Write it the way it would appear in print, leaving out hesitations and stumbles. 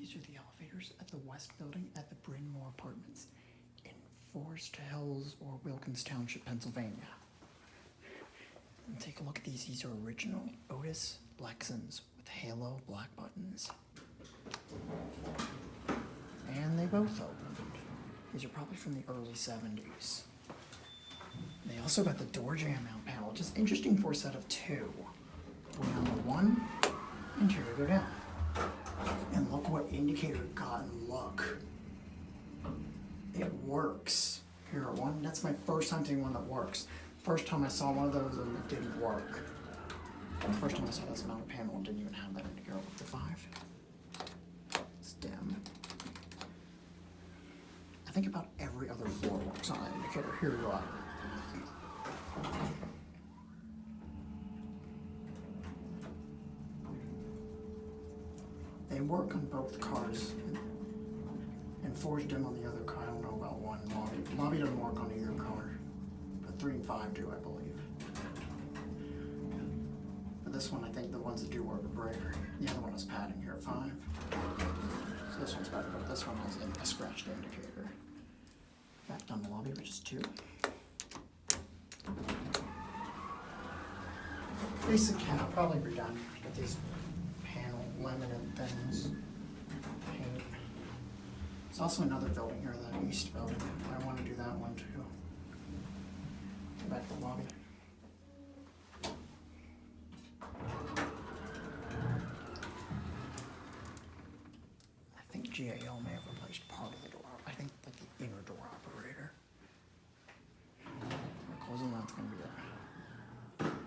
These are the elevators at the West Building at the Bryn Mawr Apartments in Forest Hills or Wilkins Township, Pennsylvania. And take a look at these. These are original Otis Lexans with halo black buttons. And they both opened. These are probably from the early 70s. They also got the door jam out panel, which is interesting for a set of two. Go down to one, interior go down. And look what indicator it got, and look. It works. Here, one, that's my first time seeing one that works. First time I saw one of those and it didn't work. The first time I saw this mounted panel, it didn't even have that indicator. Up to 5. It's dim. I think about every other floor works on that indicator. Here you are. They work on both cars, and 4's dim on the other car. I don't know about 1. Lobby doesn't work on either car, but 3 and 5 do, I believe. But this one, I think the ones that do work are brighter. The other one is padding here at 5. So this one's better, but this one has a scratched indicator. Back down the lobby, which is 2. Basic can, I'll probably be done with these panel limited things. Paint. There's also another building here, that east building. I want to do that one too. Go back to the lobby. I think GAL may have replaced part of the door. I think like the inner door operator. We're closing, that's going to be it.